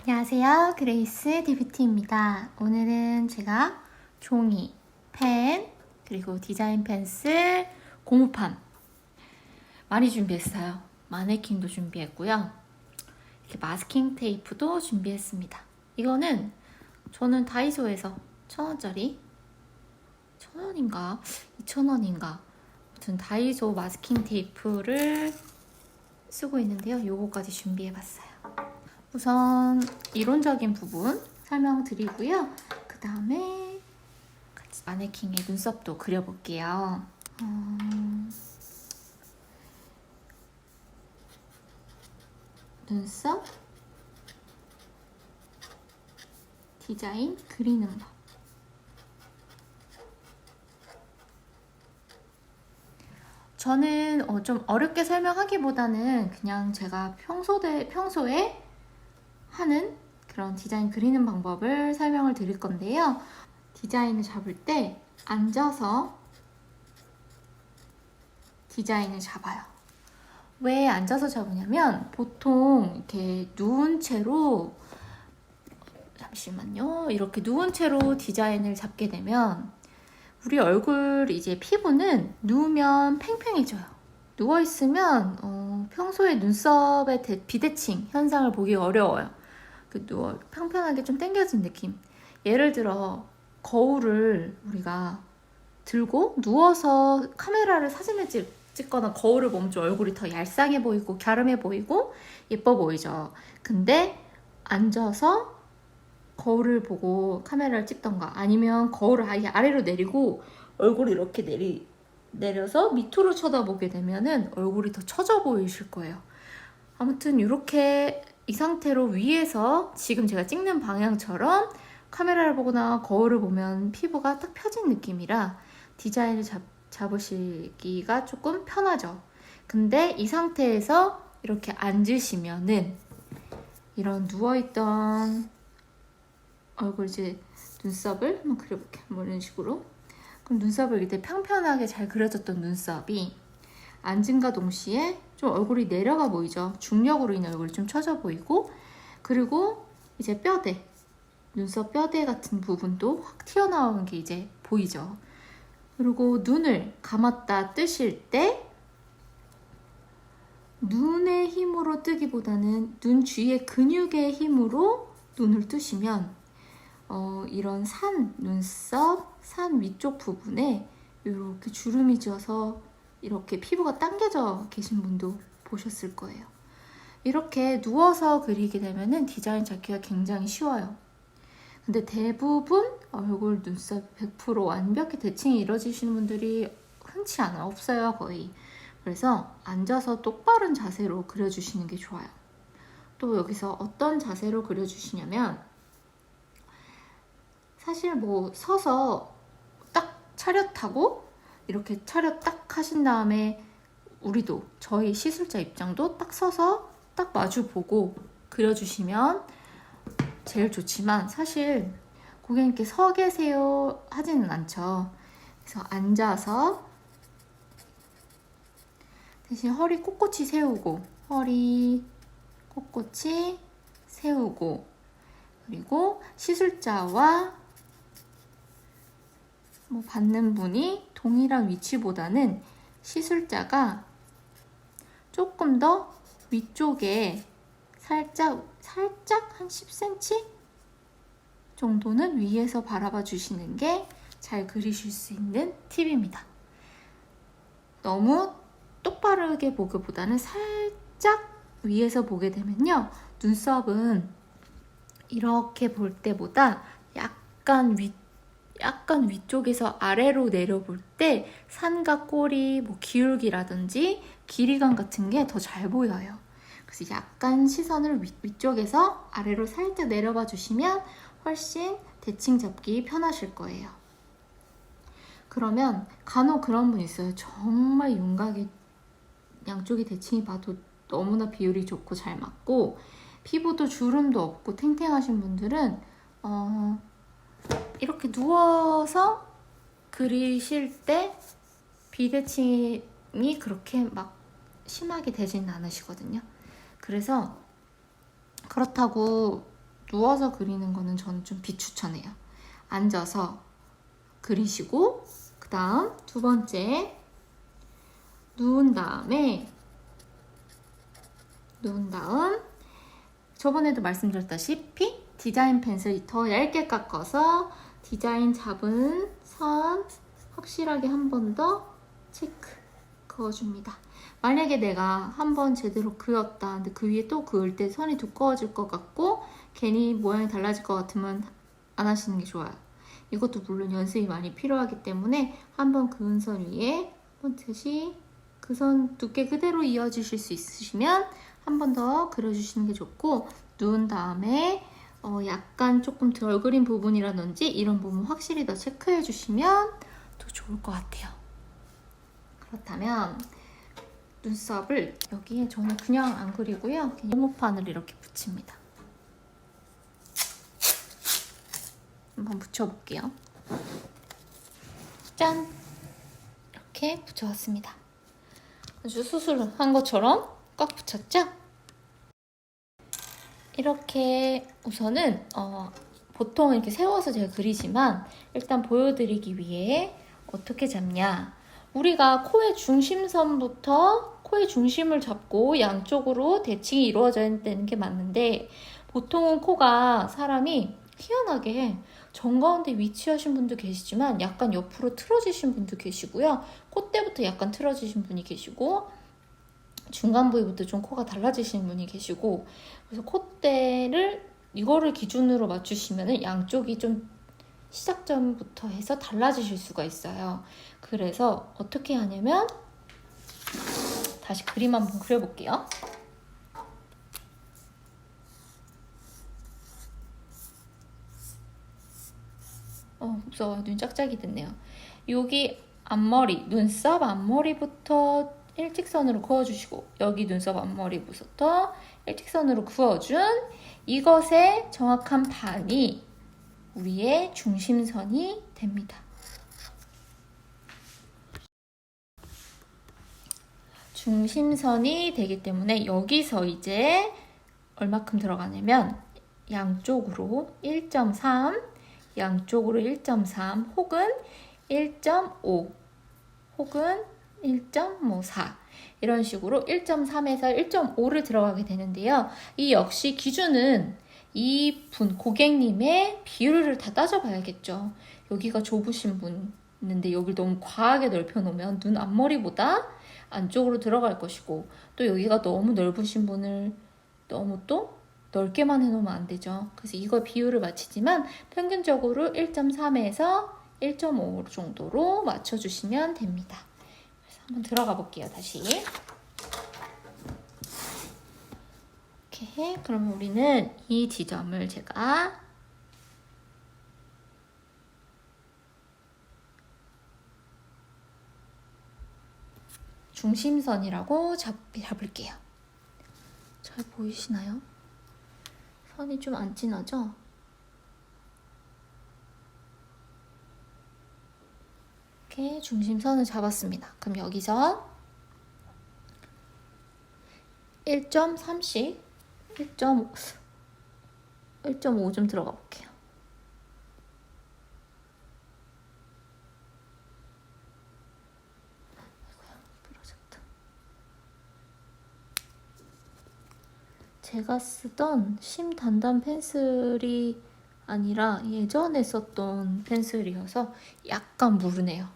안녕하세요. 그레이스 DBT입니다. 오늘은 제가 종이, 펜, 그리고 디자인 펜슬, 고무판 많이 준비했어요. 마네킹도 준비했고요. 이렇게 마스킹 테이프도 준비했습니다. 이거는 저는 다이소에서 1,000원짜리 1,000원인가? 2,000원인가? 아무튼 다이소 마스킹 테이프를 쓰고 있는데요. 요거까지 준비해봤어요. 우선 이론적인 부분 설명드리고요. 그 다음에 같이 마네킹의 눈썹도 그려볼게요. 눈썹 디자인 그리는 법. 저는 좀 어렵게 설명하기보다는 그냥 제가 평소에 하는 그런 디자인 그리는 방법을 설명을 드릴 건데요. 디자인을 잡을 때 앉아서 디자인을 잡아요. 왜 앉아서 잡으냐면 보통 이렇게 누운 채로 잠시만요. 이렇게 누운 채로 디자인을 잡게 되면 우리 얼굴 이제 피부는 누우면 팽팽해져요. 누워있으면 평소에 눈썹의 비대칭 현상을 보기 어려워요. 평평하게 좀 당겨진 느낌. 예를 들어 거울을 우리가 들고 누워서 카메라를 사진을 찍거나 거울을 보면 좀 얼굴이 더 얄쌍해 보이고 갸름해 보이고 예뻐 보이죠. 근데 앉아서 거울을 보고 카메라를 찍던가 아니면 거울을 아예 아래로 내리고 얼굴을 이렇게 내려서 밑으로 쳐다보게 되면은 얼굴이 더 처져 보이실 거예요. 아무튼 이렇게 이 상태로 위에서 지금 제가 찍는 방향처럼 카메라를 보거나 거울을 보면 피부가 딱 펴진 느낌이라 디자인을 잡으시기가 조금 편하죠. 근데 이 상태에서 이렇게 앉으시면은 이런 누워있던 얼굴 이제 눈썹을 한번 그려볼게요. 이런 식으로. 그럼 눈썹을 이때 평평하게 잘 그려졌던 눈썹이 앉음과 동시에 좀 얼굴이 내려가 보이죠. 중력으로 인해 얼굴이 좀 처져 보이고, 그리고 이제 뼈대, 눈썹 뼈대 같은 부분도 확 튀어나오는 게 이제 보이죠. 그리고 눈을 감았다 뜨실 때 눈의 힘으로 뜨기보다는 눈 주위의 근육의 힘으로 눈을 뜨시면 이런 눈썹 산 위쪽 부분에 이렇게 주름이 져서 이렇게 피부가 당겨져 계신 분도 보셨을 거예요. 이렇게 누워서 그리게 되면은 디자인 잡기가 굉장히 쉬워요. 근데 대부분 얼굴, 눈썹 100% 완벽히 대칭이 이루어지시는 분들이 흔치 않아요. 없어요, 거의. 그래서 앉아서 똑바른 자세로 그려주시는 게 좋아요. 또 여기서 어떤 자세로 그려주시냐면 사실 서서 딱 차렷하고 이렇게 차렷 딱 하신 다음에 저희 시술자 입장도 딱 서서 딱 마주보고 그려주시면 제일 좋지만 사실 고객님께 서 계세요 하지는 않죠. 그래서 앉아서 대신 허리 꼿꼿이 세우고 그리고 시술자와 받는 분이 동일한 위치보다는 시술자가 조금 더 위쪽에 살짝 한 10cm 정도는 위에서 바라봐 주시는 게 잘 그리실 수 있는 팁입니다. 너무 똑바르게 보기보다는 살짝 위에서 보게 되면요. 눈썹은 이렇게 볼 때보다 약간 위쪽에서 아래로 내려볼 때 산과 꼬리, 기울기라든지 길이감 같은 게 더 잘 보여요. 그래서 약간 시선을 위쪽에서 아래로 살짝 내려봐 주시면 훨씬 대칭 잡기 편하실 거예요. 그러면 간혹 그런 분 있어요. 정말 윤곽이 양쪽이 대칭이 봐도 너무나 비율이 좋고 잘 맞고 피부도 주름도 없고 탱탱하신 분들은 이렇게 누워서 그리실 때 비대칭이 그렇게 막 심하게 되지는 않으시거든요. 그래서 그렇다고 누워서 그리는 거는 저는 좀 비추천해요. 앉아서 그리시고, 그 다음 두 번째, 누운 다음 저번에도 말씀드렸다시피 디자인 펜슬이 더 얇게 깎아서 디자인 잡은 선 확실하게 한 번 더 체크 그어줍니다. 만약에 내가 한 번 제대로 그었다 근데 그 위에 또 그을 때 선이 두꺼워질 것 같고 괜히 모양이 달라질 것 같으면 안 하시는 게 좋아요. 이것도 물론 연습이 많이 필요하기 때문에 한 번 그은 선 위에 한 번 다시 그 선 두께 그대로 이어주실 수 있으시면 한 번 더 그려주시는 게 좋고, 누운 다음에 약간 조금 덜 그린 부분이라든지 이런 부분 확실히 더 체크해 주시면 더 좋을 것 같아요. 그렇다면 눈썹을 여기에 저는 그냥 안 그리고요. 네모판을 이렇게 붙입니다. 한번 붙여볼게요. 짠! 이렇게 붙여왔습니다. 아주 수술한 것처럼 꽉 붙였죠? 이렇게 우선은 보통 이렇게 세워서 제가 그리지만 일단 보여드리기 위해 어떻게 잡냐, 우리가 코의 중심선부터 코의 중심을 잡고 양쪽으로 대칭이 이루어져야 되는 게 맞는데, 보통은 코가 사람이 희한하게 정가운데 위치하신 분도 계시지만 약간 옆으로 틀어지신 분도 계시고요, 콧대부터 약간 틀어지신 분이 계시고 중간 부위부터 좀 코가 달라지시는 분이 계시고, 그래서 콧대를 이거를 기준으로 맞추시면 양쪽이 좀 시작점부터 해서 달라지실 수가 있어요. 그래서 어떻게 하냐면 다시 그림 한번 그려볼게요. 무서워요. 눈 짝짝이 됐네요. 여기 앞머리, 눈썹 앞머리부터 일직선으로 그어주시고, 여기 눈썹 앞머리부터 일직선으로 그어준 이것의 정확한 반이 우리의 중심선이 됩니다. 중심선이 되기 때문에 여기서 이제 얼마큼 들어가냐면 양쪽으로 1.3, 양쪽으로 1.3 혹은 1.5 혹은 1.4 이런 식으로 1.3에서 1.5를 들어가게 되는데요. 이 역시 기준은 이분 고객님의 비율을 다 따져봐야겠죠. 여기가 좁으신 분 있는데 여기를 너무 과하게 넓혀 놓으면 눈 앞머리보다 안쪽으로 들어갈 것이고, 또 여기가 너무 넓으신 분을 너무 또 넓게만 해놓으면 안 되죠. 그래서 이거 비율을 맞추지만 평균적으로 1.3에서 1.5 정도로 맞춰주시면 됩니다. 그래서 한번 들어가 볼게요. 다시. 이렇게 그러면 우리는 이 지점을 제가 중심선이라고 잡을게요. 잘 보이시나요? 선이 좀 안 진하죠? 이렇게 중심선을 잡았습니다. 그럼 여기서 1.3씩 1.5 좀 들어가 볼게요. 제가 쓰던 심 단단 펜슬이 아니라 예전에 썼던 펜슬이어서 약간 무르네요.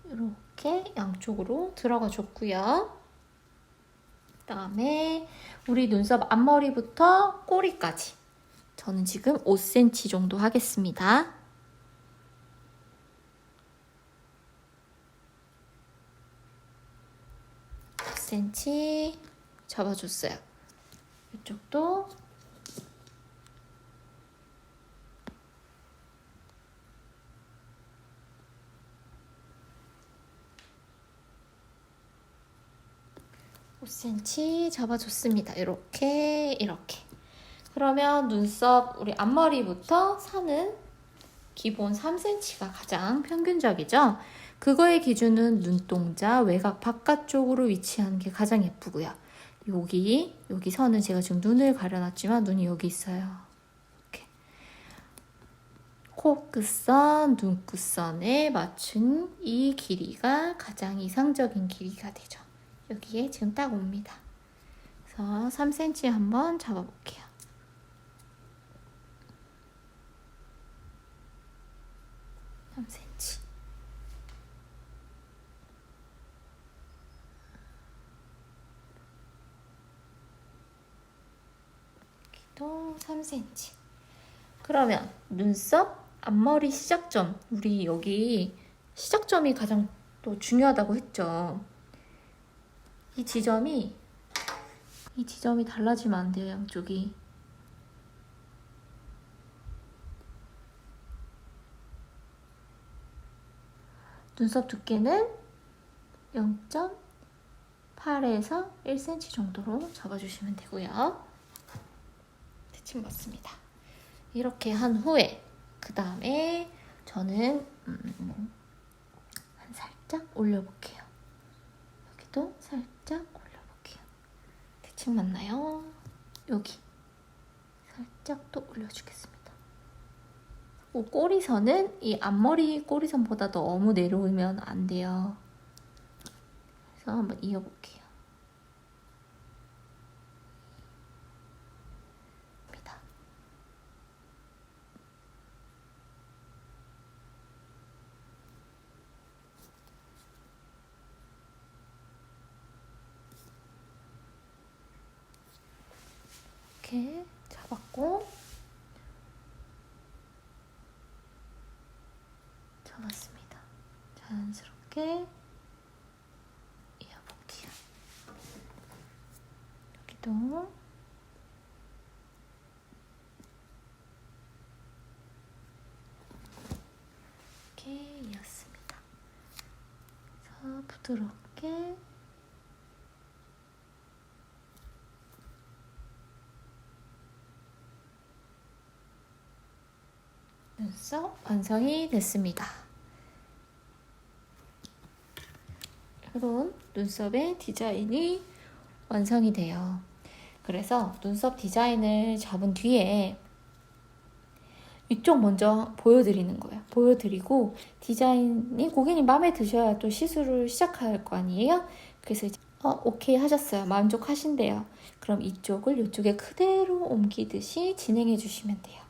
이렇게 양쪽으로 들어가 줬고요. 그다음에 우리 눈썹 앞머리부터 꼬리까지 저는 지금 5cm 정도 하겠습니다. cm 잡아줬어요. 이쪽도 (5cm) 잡아줬습니다. 이렇게 그러면 눈썹 우리 앞머리부터 사는 기본 3cm가 가장 평균적이죠. 그거의 기준은 눈동자 외곽 바깥쪽으로 위치하는 게 가장 예쁘고요. 여기 선은 제가 지금 눈을 가려놨지만 눈이 여기 있어요. 이렇게. 코 끝선, 눈 끝선에 맞춘 이 길이가 가장 이상적인 길이가 되죠. 여기에 지금 딱 옵니다. 그래서 3cm 한번 잡아볼게요. 또 3cm. 그러면 눈썹 앞머리 시작점, 우리 여기 시작점이 가장 또 중요하다고 했죠. 이 지점이 달라지면 안 돼요, 양쪽이. 눈썹 두께는 0.8에서 1cm 정도로 잡아주시면 되고요. 대칭 맞습니다. 이렇게 한 후에 그 다음에 저는 한 살짝 올려볼게요. 여기도 살짝 올려볼게요. 대칭 맞나요? 여기 살짝 또 올려주겠습니다. 꼬리선은 이 앞머리 꼬리선보다 너무 내려오면 안 돼요. 그래서 한번 이어볼게요. 이렇게 잡았고 잡았습니다. 자연스럽게 이어볼게요. 여기도 이렇게 이었습니다. 그래서 부드럽게 눈썹 완성이 됐습니다. 이런 눈썹의 디자인이 완성이 돼요. 그래서 눈썹 디자인을 잡은 뒤에 이쪽 먼저 보여드리는 거예요. 보여드리고 디자인이 고객님 마음에 드셔야 또 시술을 시작할 거 아니에요? 그래서 이제 오케이 하셨어요. 만족하신대요. 그럼 이쪽을 이쪽에 그대로 옮기듯이 진행해 주시면 돼요.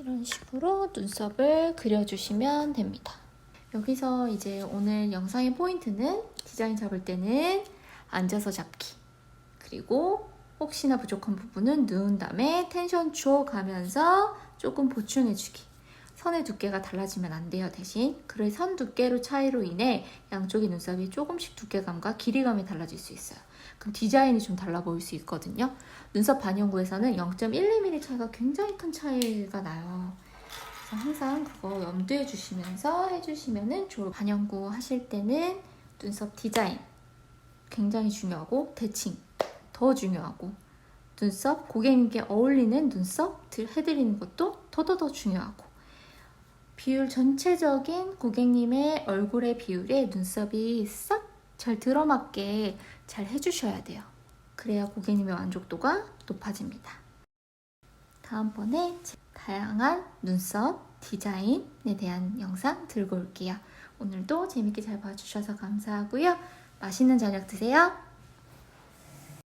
이런 식으로 눈썹을 그려주시면 됩니다. 여기서 이제 오늘 영상의 포인트는 디자인 잡을 때는 앉아서 잡기, 그리고 혹시나 부족한 부분은 누운 다음에 텐션 주어가면서 조금 보충해주기. 선의 두께가 달라지면 안 돼요. 대신 그 선 두께로 차이로 인해 양쪽의 눈썹이 조금씩 두께감과 길이감이 달라질 수 있어요. 그럼 디자인이 좀 달라 보일 수 있거든요. 눈썹 반영구에서는 0.12mm 차이가 굉장히 큰 차이가 나요. 그래서 항상 그거 염두해 주시면서 해주시면 좋을. 반영구 하실 때는 눈썹 디자인 굉장히 중요하고 대칭 더 중요하고 눈썹 고객님께 어울리는 눈썹 해드리는 것도 더 중요하고 비율 전체적인 고객님의 얼굴의 비율에 눈썹이 싹 잘 들어맞게 잘 해주셔야 돼요. 그래야 고객님의 만족도가 높아집니다. 다음번에 다양한 눈썹 디자인에 대한 영상 들고 올게요. 오늘도 재밌게 잘 봐주셔서 감사하고요. 맛있는 저녁 드세요.